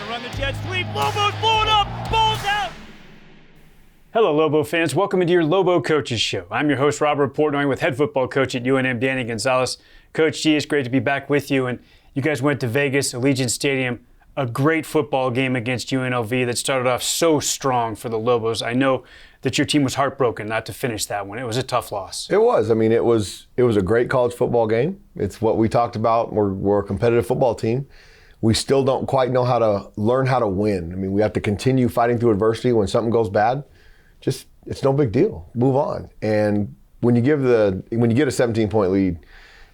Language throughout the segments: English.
gonna run the jet sweep. Lobo's blowing up. Ball's out. Hello, Lobo fans. Welcome into your Lobo Coaches Show. I'm your host, Robert Portnoy, with head football coach at UNM, Danny Gonzales. Coach G, it's great to be back with you. And you guys went to Vegas, Allegiant Stadium, a great football game against UNLV that started off so strong for the Lobos. I know that your team was heartbroken not to finish that one. It was a tough loss. It was. I mean, it was a great college football game. It's what we talked about. We're a competitive football team. We still don't quite know how to learn how to win. I mean, we have to continue fighting through adversity. When something goes bad, it's no big deal. Move on. And when you get a 17-point lead,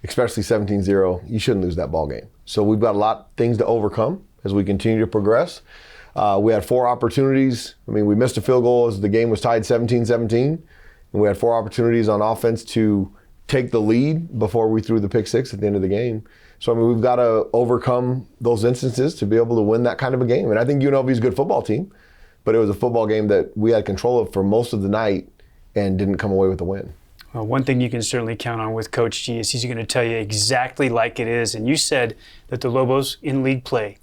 especially 17-0, you shouldn't lose that ball game. So we've got a lot of things to overcome as we continue to progress. We had 4 opportunities. I mean, we missed a field goal as the game was tied 17-17, and we had 4 opportunities on offense to take the lead before we threw the pick 6 at the end of the game. So, I mean, we've got to overcome those instances to be able to win that kind of a game. And I think UNLV is a good football team, but it was a football game that we had control of for most of the night and didn't come away with a win. Well, one thing you can certainly count on with Coach G is he's going to tell you exactly like it is. And you said that the Lobos in league play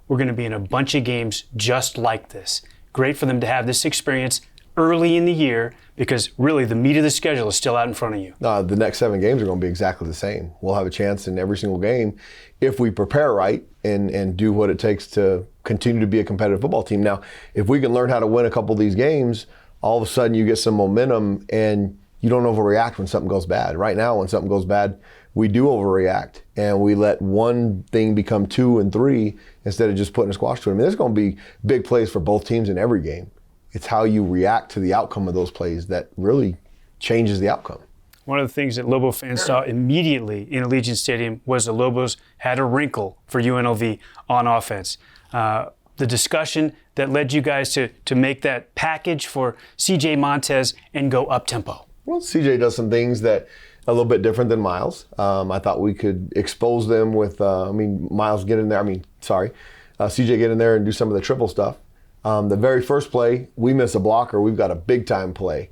were going to be in a bunch of games just like this. Great for them to have this experience early in the year because really the meat of the schedule is still out in front of you. The next 7 games are going to be exactly the same. We'll have a chance in every single game if we prepare right and do what it takes to continue to be a competitive football team. Now, if we can learn how to win a couple of these games, all of a sudden you get some momentum and you don't overreact when something goes bad. Right now, when something goes bad, we do overreact and we let one thing become 2 and 3 instead of just putting a squash to it. I mean, there's going to be big plays for both teams in every game. It's how you react to the outcome of those plays that really changes the outcome. One of the things that Lobo fans saw immediately in Allegiant Stadium was the Lobos had a wrinkle for UNLV on offense. The discussion that led you guys to make that package for C.J. Montez and go up-tempo. Well, C.J. does some things that a little bit different than Miles. I thought we could expose them with, Miles get in there, C.J. get in there and do some of the triple stuff. The very first play, we miss a blocker. We've got a big-time play.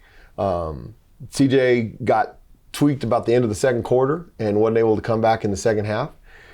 C.J. got tweaked about the end of the second quarter and wasn't able to come back in the second half.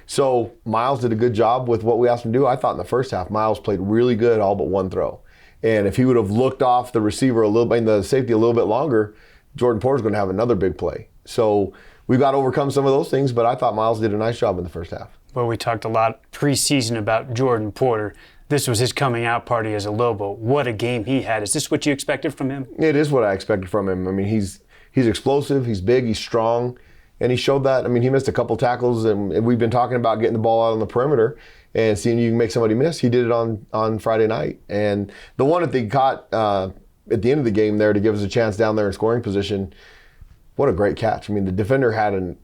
So Miles did a good job with what we asked him to do. I thought in the first half, Miles played really good all but one throw. And if he would have looked off the receiver the safety a little bit longer, Jordan Porter's going to have another big play. So we've got to overcome some of those things, but I thought Miles did a nice job in the first half. Well, we talked a lot preseason about Jordan Porter. This was his coming out party as a Lobo. What a game he had. Is this what you expected from him? It is what I expected from him. I mean, he's explosive, he's big, he's strong, and he showed that. I mean, he missed a couple tackles, and we've been talking about getting the ball out on the perimeter and seeing you can make somebody miss. He did it on Friday night. And the one that they caught at the end of the game there to give us a chance down there in scoring position, what a great catch. I mean, the defender had a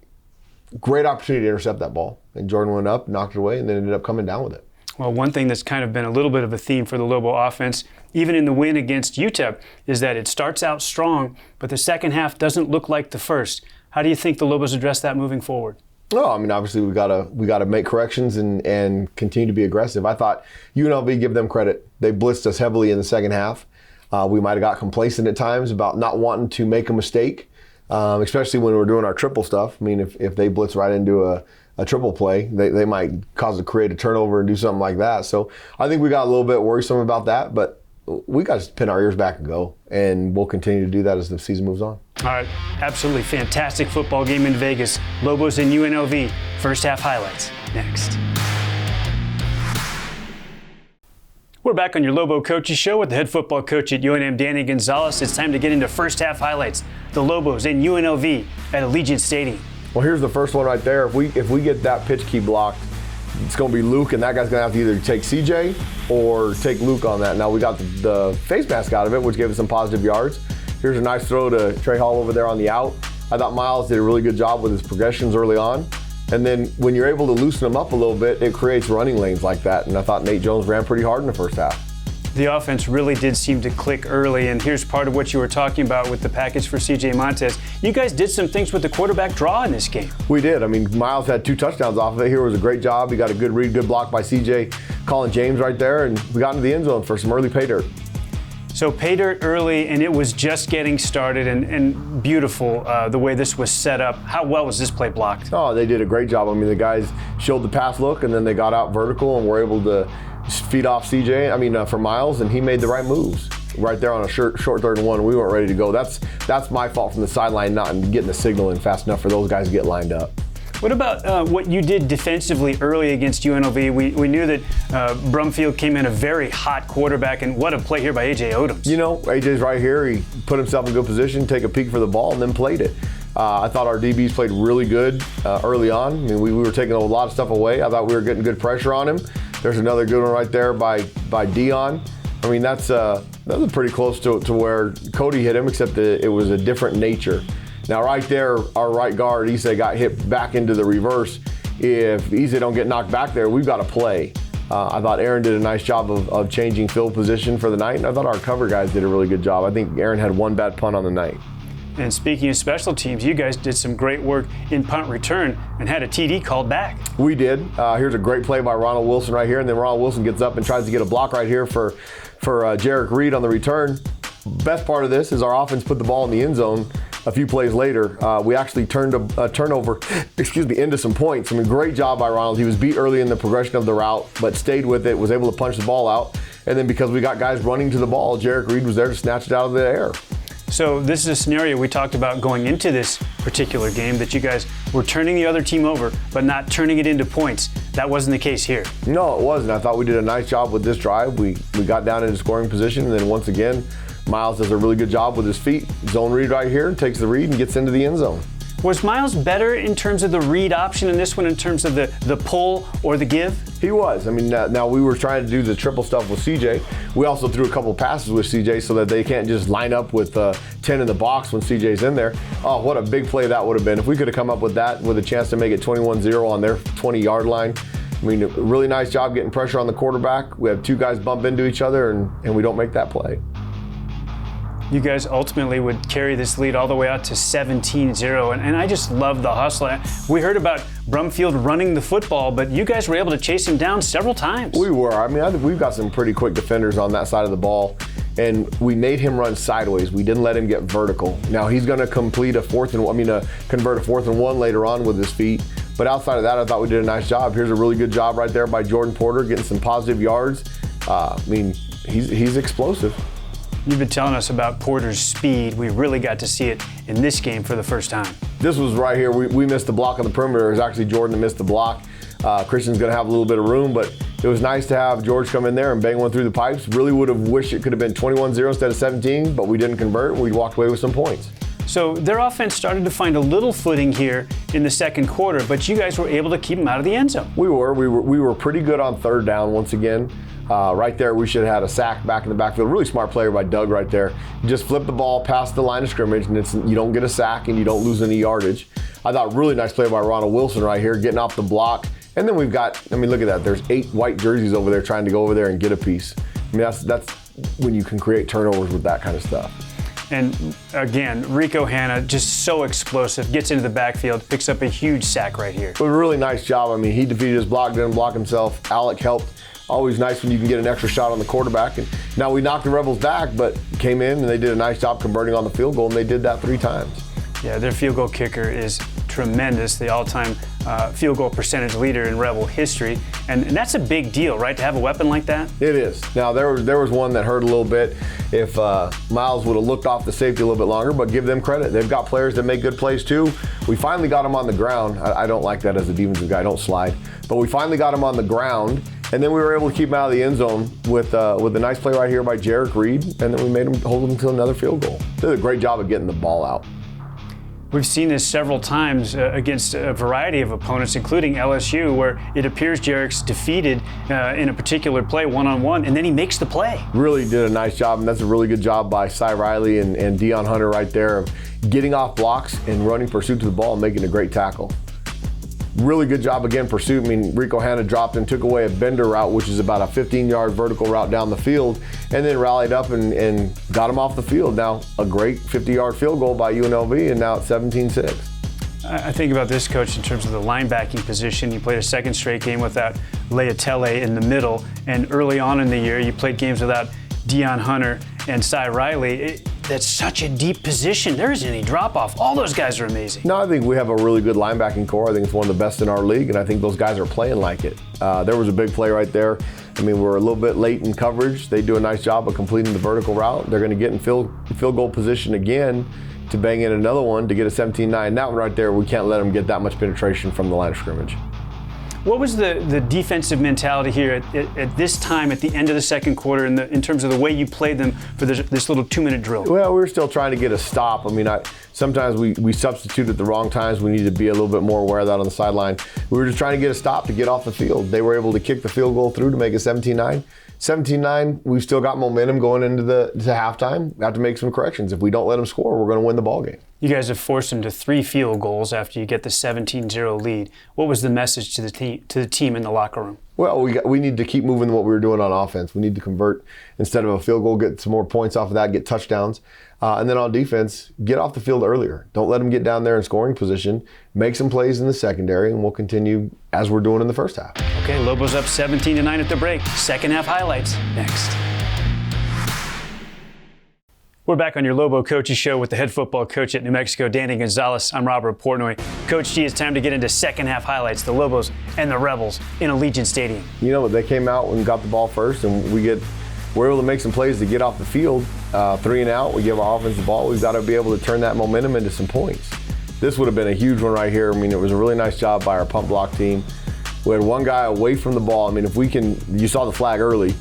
great opportunity to intercept that ball, and Jordan went up, knocked it away, and then ended up coming down with it. Well, one thing that's kind of been a little bit of a theme for the Lobo offense, even in the win against UTEP, is that it starts out strong, but the second half doesn't look like the first. How do you think the Lobos address that moving forward? No, I mean, obviously we gotta make corrections and continue to be aggressive. I thought UNLV, give them credit. They blitzed us heavily in the second half. We might have got complacent at times about not wanting to make a mistake, especially when we're doing our triple stuff. I mean, if they blitz right into a triple play, they might create a turnover and do something like that. So I think we got a little bit worrisome about that, but we got to pin our ears back and go, and we'll continue to do that as the season moves on. All right, absolutely fantastic football game in Vegas. Lobos and UNLV, first half highlights next. We're back on your Lobo Coaches Show with the head football coach at UNM, Danny Gonzales. It's time to get into first half highlights. The Lobos and UNLV at Allegiant Stadium. Well, here's the first one right there. If we get that pitch key blocked, it's going to be Luke, and that guy's going to have to either take CJ or take Luke on that. Now, we got the face mask out of it, which gave us some positive yards. Here's a nice throw to Trey Hall over there on the out. I thought Miles did a really good job with his progressions early on. And then when you're able to loosen them up a little bit, it creates running lanes like that. And I thought Nate Jones ran pretty hard in the first half. The offense really did seem to click early, and here's part of what you were talking about with the package for C.J. Montez. You guys did some things with the quarterback draw in this game. We did. I mean, Miles had 2 touchdowns off of it. Here was a great job. He got a good read, good block by C.J. Colin James right there, and we got into the end zone for some early pay dirt. So pay dirt early, and it was just getting started, and beautiful the way this was set up. How well was this play blocked? Oh, they did a great job. I mean, the guys showed the pass look, and then they got out vertical and were able to just feed off for Miles, and he made the right moves right there on a short 3rd and 1. We weren't ready to go. That's my fault from the sideline, not getting the signal in fast enough for those guys to get lined up. What about what you did defensively early against UNLV? We knew that Brumfield came in a very hot quarterback, and what a play here by A.J. Odoms. A.J.'s right here. He put himself in good position, take a peek for the ball, and then played it. I thought our DBs played really good early on. I mean, we were taking a lot of stuff away. I thought we were getting good pressure on him. There's another good one right there by Dion. I mean, that was pretty close to where Cody hit him, except that it was a different nature. Now, right there, our right guard, Issa, got hit back into the reverse. If Issa don't get knocked back there, we've got to play. I thought Aaron did a nice job of changing field position for the night, and I thought our cover guys did a really good job. I think Aaron had one bad punt on the night. And speaking of special teams, you guys did some great work in punt return and had a TD called back. We did. Here's a great play by Ronald Wilson right here, and then Ronald Wilson gets up and tries to get a block right here for Jarek Reed on the return. Best part of this is our offense put the ball in the end zone. A few plays later, we actually turned a turnover into some points. I mean, great job by Ronald. He was beat early in the progression of the route, but stayed with it, was able to punch the ball out. And then because we got guys running to the ball, Jarek Reed was there to snatch it out of the air. So this is a scenario we talked about going into this particular game, that you guys were turning the other team over, but not turning it into points. That wasn't the case here. No, it wasn't. I thought we did a nice job with this drive. We got down into scoring position, and then once again, Miles does a really good job with his feet. Zone read right here, takes the read and gets into the end zone. Was Miles better in terms of the read option in this one, in terms of the pull or the give? He was. I mean, now we were trying to do the triple stuff with CJ. We also threw a couple passes with CJ so that they can't just line up with 10 in the box when CJ's in there. Oh, what a big play that would have been. If we could have come up with that with a chance to make it 21-0 on their 20-yard line. I mean, a really nice job getting pressure on the quarterback. We have two guys bump into each other, and we don't make that play. You guys ultimately would carry this lead all the way out to 17-0, and I just love the hustle. We heard about Brumfield running the football, but you guys were able to chase him down several times. We were. I mean, I think we've got some pretty quick defenders on that side of the ball, and we made him run sideways. We didn't let him get vertical. Now he's going to convert a 4th and 1 later on with his feet. But outside of that, I thought we did a nice job. Here's a really good job right there by Jordan Porter, getting some positive yards. I mean, he's explosive. You've been telling us about Porter's speed. We really got to see it in this game for the first time. This was right here. We missed the block on the perimeter. It was actually Jordan that missed the block. Christian's going to have a little bit of room, but it was nice to have George come in there and bang one through the pipes. Really would have wished it could have been 21-0 instead of 17, but we didn't convert. We walked away with some points. So their offense started to find a little footing here in the second quarter, but you guys were able to keep them out of the end zone. We were pretty good on 3rd down once again. Right there, we should have had a sack back in the backfield. Really smart player by Doug right there. You just flip the ball past the line of scrimmage, and you don't get a sack and you don't lose any yardage. I thought really nice play by Ronald Wilson right here, getting off the block. And then we've got, I mean, look at that. There's 8 white jerseys over there trying to go over there and get a piece. I mean, that's when you can create turnovers with that kind of stuff. And again, Rico Hanna, just so explosive, gets into the backfield, picks up a huge sack right here. It was a really nice job. I mean, he defeated his block, didn't block himself. Alec helped. Always nice when you can get an extra shot on the quarterback. And now we knocked the Rebels back, but came in and they did a nice job converting on the field goal, and they did that 3 times. Yeah, their field goal kicker is tremendous, the all-time field goal percentage leader in Rebel history. And that's a big deal, right, to have a weapon like that? It is. Now, there was one that hurt a little bit if Miles would have looked off the safety a little bit longer, but give them credit. They've got players that make good plays, too. We finally got him on the ground. I don't like that as a defensive guy. I don't slide. But we finally got him on the ground, and then we were able to keep him out of the end zone with a nice play right here by Jarek Reed, and then we made him hold him to another field goal. They did a great job of getting the ball out. We've seen this several times against a variety of opponents, including LSU, where it appears Jarek's defeated in a particular play one-on-one, and then he makes the play. Really did a nice job, and that's a really good job by Cy Riley and Dion Hunter right there of getting off blocks and running pursuit to the ball and making a great tackle. Really good job again, pursuit. I mean, Rico Hanna dropped and took away a bender route, which is about a 15-yard vertical route down the field, and then rallied up and got him off the field. Now, a great 50-yard field goal by UNLV, and now it's 17-6. I think about this, Coach, in terms of the linebacking position. You played a second straight game without Leatele in the middle, and early on in the year, you played games without Dion Hunter and Cy Riley. that's such a deep position. There isn't any drop-off. All those guys are amazing. No, I think we have a really good linebacking core. I think it's one of the best in our league, and I think those guys are playing like it. There was a big play right there. I mean, we're a little bit late in coverage. They do a nice job of completing the vertical route. They're going to get in field goal position again to bang in another one to get a 17-9. That one right there, we can't let them get that much penetration from the line of scrimmage. What was the defensive mentality here at this time, at the end of the second quarter, in terms of the way you played them for this little 2-minute drill? Well, we were still trying to get a stop. I mean, sometimes we substitute at the wrong times. We need to be a little bit more aware of that on the sideline. We were just trying to get a stop to get off the field. They were able to kick the field goal through to make it 17-9. 17-9, we've still got momentum going into to halftime. We have to make some corrections. If we don't let them score, we're going to win the ball game. You guys have forced them to 3 field goals after you get the 17-0 lead. What was the message to the team in the locker room? Well, we need to keep moving what we were doing on offense. We need to convert instead of a field goal, get some more points off of that, get touchdowns. And then on defense, get off the field earlier. Don't let them get down there in scoring position. Make some plays in the secondary, and we'll continue as we're doing in the first half. Okay, Lobos up 17-9 at the break. Second half highlights next. We're back on your Lobo Coaches Show with the head football coach at New Mexico, Danny Gonzales. I'm Robert Portnoy. Coach G, it's time to get into second half highlights, the Lobos and the Rebels in Allegiant Stadium. You know, they came out and got the ball first, and we're able to make some plays to get off the field. 3 and out, we give our offense the ball. We've got to be able to turn that momentum into some points. This would have been a huge one right here. I mean, it was a really nice job by our pump block team. We had one guy away from the ball. I mean, if we can, you saw the flag early.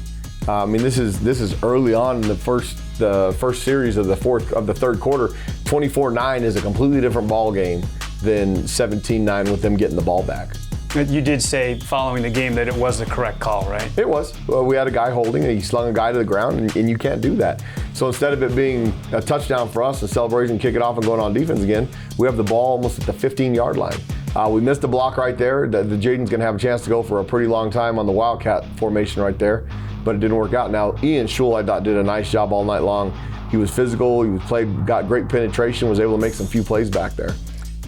I mean, this is early on in the first series of the third quarter. 24-9 is a completely different ball game than 17-9 with them getting the ball back. You did say following the game that it was the correct call, right? It was. Well, we had a guy holding, and he slung a guy to the ground, and you can't do that. So instead of it being a touchdown for us, a celebration, kick it off, and going on defense again, we have the ball almost at the 15-yard line. We missed a block right there. The Jaden's going to have a chance to go for a pretty long time on the Wildcat formation right there, but it didn't work out. Now, Ian Schul, I thought, did a nice job all night long. He was physical. He got great penetration, was able to make some few plays back there.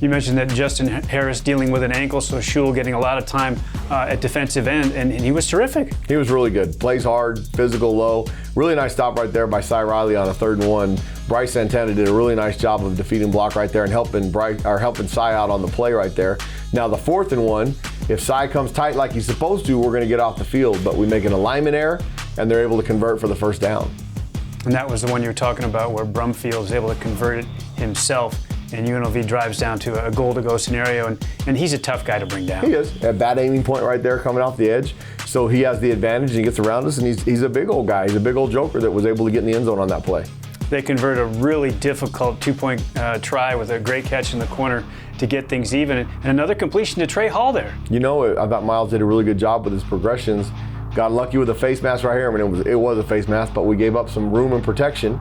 You mentioned that Justin Harris dealing with an ankle, so Schul getting a lot of time at defensive end, and he was terrific. He was really good. Plays hard, physical, low. Really nice stop right there by Cy Riley on a 3rd and 1. Bryce Santana did a really nice job of defeating block right there and helping Cy out on the play right there. Now the 4th and 1, if Cy comes tight like he's supposed to, we're going to get off the field, but we make an alignment error, and they're able to convert for the first down. And that was the one you were talking about where Brumfield is able to convert it himself. And UNLV drives down to a goal-to-go scenario, and he's a tough guy to bring down. He is. A bad aiming point right there coming off the edge. So he has the advantage, and he gets around us, and he's a big old guy. He's a big old joker that was able to get in the end zone on that play. They convert a really difficult 2-point try with a great catch in the corner to get things even. And another completion to Trey Hall there. You know, I thought Miles did a really good job with his progressions. Got lucky with a face mask right here. I mean, it was a face mask, but we gave up some room and protection.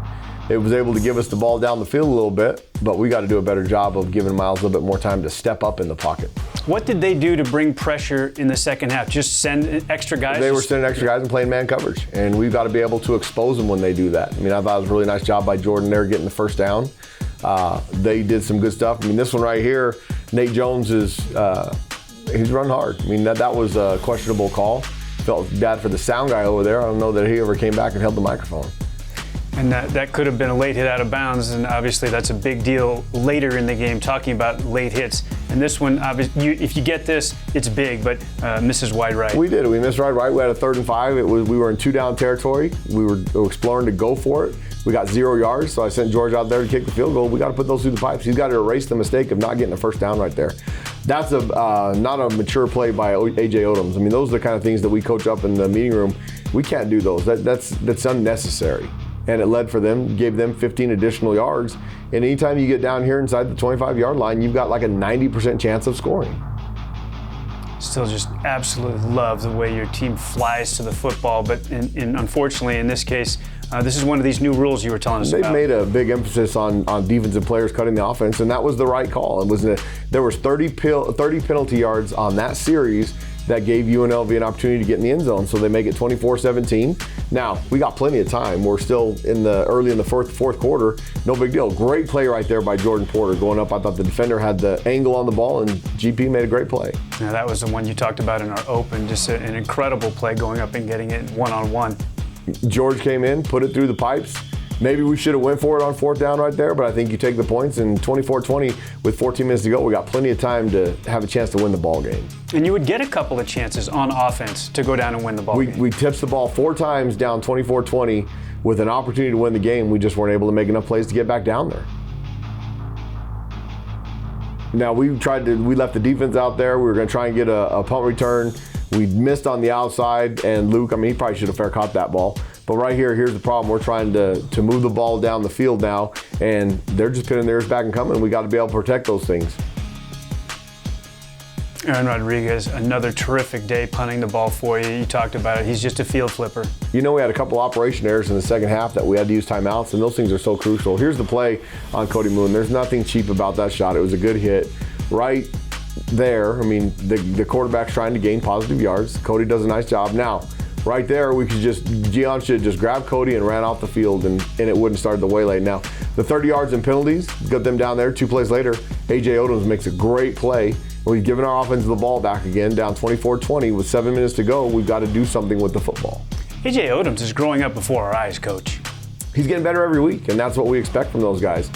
It was able to give us the ball down the field a little bit, but we got to do a better job of giving Miles a little bit more time to step up in the pocket. What did they do to bring pressure in the second half? Just send extra guys? They were sending extra guys and playing man coverage, and we've got to be able to expose them when they do that. I mean, I thought it was a really nice job by Jordan there getting the first down. They did some good stuff. I mean, this one right here, Nate Jones he's run hard. I mean, that was a questionable call. Felt bad for the sound guy over there. I don't know that he ever came back and held the microphone. And that could have been a late hit out of bounds, and obviously that's a big deal later in the game, talking about late hits. And this one, if you get this, it's big, but misses wide right. We did. We missed wide right. We had a 3rd and 5. We were in 2-down territory. We were exploring to go for it. We got 0 yards, so I sent George out there to kick the field goal. We got to put those through the pipes. He's got to erase the mistake of not getting a first down right there. That's not a mature play by A.J. Odoms. I mean, those are the kind of things that we coach up in the meeting room. We can't do those. That's unnecessary. And it led for them, gave them 15 additional yards. And anytime you get down here inside the 25-yard line, you've got like a 90% chance of scoring. Still just absolutely love the way your team flies to the football, but unfortunately in this case, this is one of these new rules you were telling us about. They've made a big emphasis on defensive players cutting the offense, and that was the right call. There was 30 penalty yards on that series that gave UNLV an opportunity to get in the end zone, so they make it 24-17. Now, we got plenty of time. We're still early in the fourth quarter. No big deal. Great play right there by Jordan Porter going up. I thought the defender had the angle on the ball, and GP made a great play. Now, that was the one you talked about in our open, just an incredible play going up and getting it one-on-one. George came in, put it through the pipes. maybe we should have went for it on fourth down right there, but I think you take the points, and 24-20 with 14 minutes to go, we got plenty of time to have a chance to win the ball game. And you would get a couple of chances on offense to go down and win the ball game. We tipped the ball 4 times down 24-20 with an opportunity to win the game. We just weren't able to make enough plays to get back down there. Now, we left the defense out there. We were going to try and get a punt return. We missed on the outside, and Luke, I mean, he probably should have fair caught that ball. But right here's the problem. We're trying to move the ball down the field now, and they're just pinning theirs back and coming. We got to be able to protect those things. Aaron Rodriguez, another terrific day punting the ball for you. You talked about it. He's just a field flipper. You know, we had a couple operation errors in the second half that we had to use timeouts, and those things are so crucial. Here's the play on Cody Moon. There's nothing cheap about that shot. It was a good hit. Right there, I mean, the quarterback's trying to gain positive yards. Cody does a nice job. Now, right there, Gian should have just grabbed Cody and ran off the field, and it wouldn't start the waylay. Now, the 30 yards and penalties, got them down there. 2 plays later, A.J. Odoms makes a great play. We've given our offense the ball back again, down 24-20 with 7 minutes to go. We've got to do something with the football. A.J. Odoms is growing up before our eyes, Coach. He's getting better every week, and that's what we expect from those guys.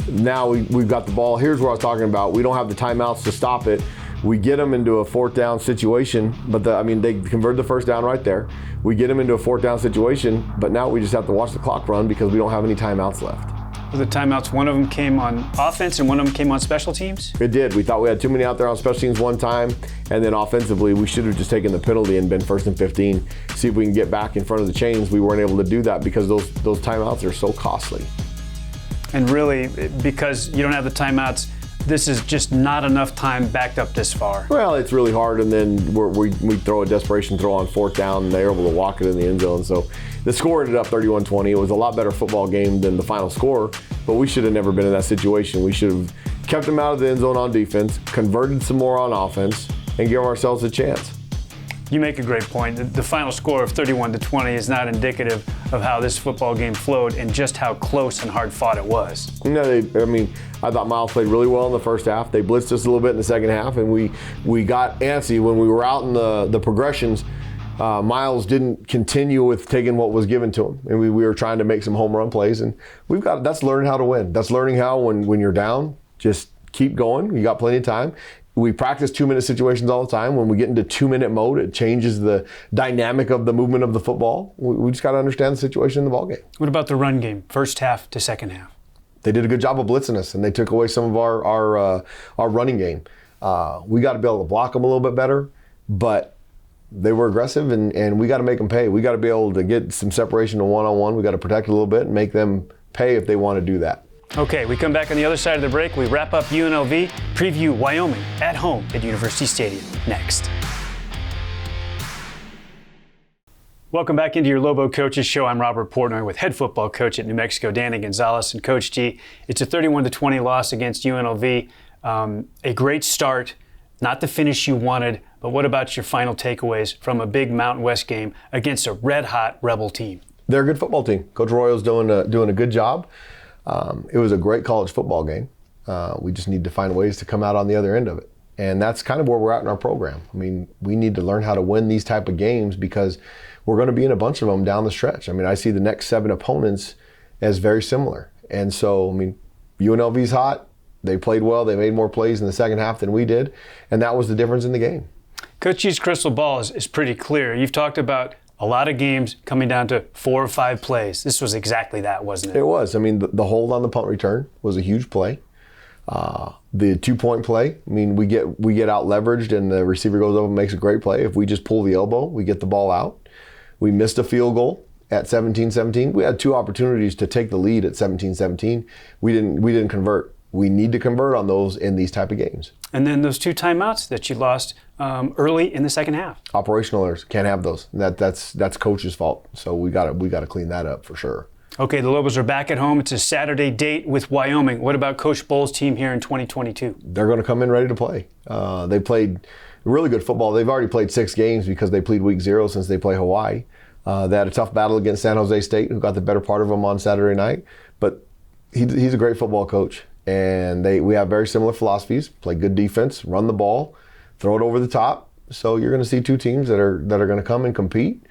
Now we've got the ball. Here's what I was talking about. We don't have the timeouts to stop it. We get them into a fourth down situation, but they converted the first down right there. We get them into a fourth down situation, but now we just have to watch the clock run because we don't have any timeouts left. The timeouts, one of them came on offense and one of them came on special teams? It did. We thought we had too many out there on special teams one time, and then offensively, we should have just taken the penalty and been 1st and 15, see if we can get back in front of the chains. We weren't able to do that because those timeouts are so costly. And really, because you don't have the timeouts, this is just not enough time backed up this far. Well, it's really hard, and then we throw a desperation throw on fourth down, and they're able to walk it in the end zone. So the score ended up 31-20. It was a lot better football game than the final score, but we should have never been in that situation. We should have kept them out of the end zone on defense, converted some more on offense, and give ourselves a chance. You make a great point. The final score of 31-20 is not indicative of how this football game flowed and just how close and hard fought it was. No, I thought Miles played really well in the first half. They blitzed us a little bit in the second half, and we got antsy when we were out in the progressions. Miles didn't continue with taking what was given to him, and we were trying to make some home run plays. And that's learning how to win. That's learning how when you're down, just keep going. You got plenty of time. We practice 2-minute situations all the time. When we get into 2-minute mode, it changes the dynamic of the movement of the football. We just got to understand the situation in the ballgame. What about the run game, first half to second half? They did a good job of blitzing us, and they took away some of our running game. We got to be able to block them a little bit better, but they were aggressive, and we got to make them pay. We got to be able to get some separation to one-on-one. We got to protect a little bit and make them pay if they want to do that. Okay, we come back on the other side of the break. We wrap up UNLV, preview Wyoming at home at University Stadium next. Welcome back into your Lobo Coaches Show. I'm Robert Portnoy with head football coach at New Mexico, Danny Gonzales, and Coach G. It's a 31-20 loss against UNLV. A great start, not the finish you wanted, but what about your final takeaways from a big Mountain West game against a red-hot Rebel team? They're a good football team. Coach Arroyo's doing a good job. It was a great college football game. We just need to find ways to come out on the other end of it. And that's kind of where we're at in our program. I mean, we need to learn how to win these type of games because we're going to be in a bunch of them down the stretch. I mean, I see the next 7 opponents as very similar. And so, I mean, UNLV's hot. They played well. They made more plays in the second half than we did. And that was the difference in the game. Coach G's crystal ball is pretty clear. You've talked about a lot of games coming down to 4 or 5 plays. This was exactly that, wasn't it? It was. I mean, the hold on the punt return was a huge play. The 2-point play, I mean, we get out leveraged and the receiver goes over and makes a great play. If we just pull the elbow, we get the ball out. We missed a field goal at 17-17. We had 2 opportunities to take the lead at 17-17. We didn't convert. We need to convert on those in these type of games. And then those 2 timeouts that you lost early in the second half. Operational errors, can't have those. That's coach's fault. So we got to clean that up for sure. Okay, the Lobos are back at home. It's a Saturday date with Wyoming. What about Coach Bull's team here in 2022? They're going to come in ready to play. They played really good football. They've already played 6 games because they played week 0 since they play Hawaii. They had a tough battle against San Jose State, who got the better part of them on Saturday night. But he's a great football coach. And we have very similar philosophies: play good defense, run the ball, throw it over the top. So you're going to see 2 teams that are going to come and compete,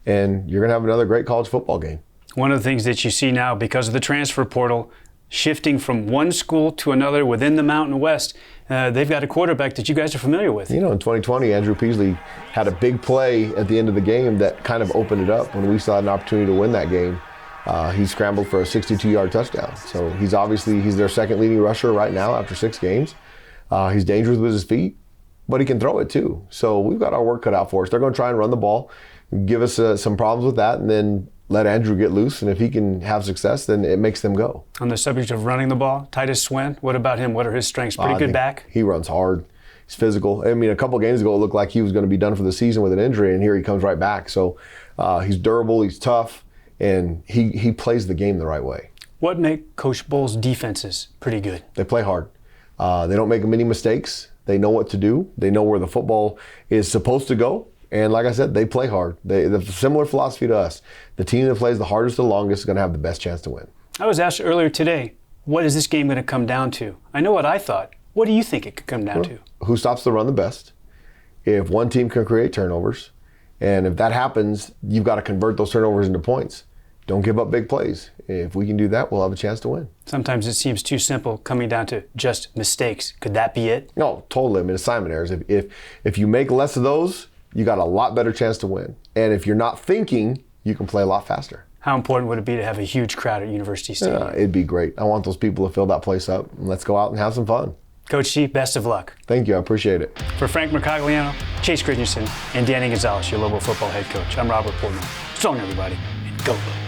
and you're going to have another great college football game. One of the things that you see now because of the transfer portal, shifting from one school to another within the Mountain West, they've got a quarterback that you guys are familiar with. You know, in 2020, Andrew Peasley had a big play at the end of the game that kind of opened it up when we saw an opportunity to win that game. He scrambled for a 62-yard touchdown. So he's their second leading rusher right now after 6 games. He's dangerous with his feet, but he can throw it too. So we've got our work cut out for us. They're going to try and run the ball, give us some problems with that, and then let Andrew get loose. And if he can have success, then it makes them go. On the subject of running the ball, Titus Swen, what about him? What are his strengths? Pretty good back? He runs hard. He's physical. I mean, a couple games ago, it looked like he was going to be done for the season with an injury, and here he comes right back. So he's durable, he's tough, and he plays the game the right way. What make Coach Bull's defenses pretty good? They play hard. They don't make many mistakes. They know what to do. They know where the football is supposed to go. And like I said, they play hard. They have a similar philosophy to us. The team that plays the hardest, the longest is going to have the best chance to win. I was asked earlier today, what is this game going to come down to? I know what I thought. What do you think it could come down to? Who stops the run the best? If one team can create turnovers, and if that happens, you've got to convert those turnovers into points. Don't give up big plays. If we can do that, we'll have a chance to win. Sometimes it seems too simple coming down to just mistakes. Could that be it? No, totally. I mean, assignment errors. If you make less of those, you got a lot better chance to win. And if you're not thinking, you can play a lot faster. How important would it be to have a huge crowd at University Stadium? It'd be great. I want those people to fill that place up. And let's go out and have some fun. Coach C, best of luck. Thank you. I appreciate it. For Frank Mercogliano, Chase Christensen, and Danny Gonzales, your Lobo football head coach, I'm Robert Portnoy. So long, everybody, and go Lobo.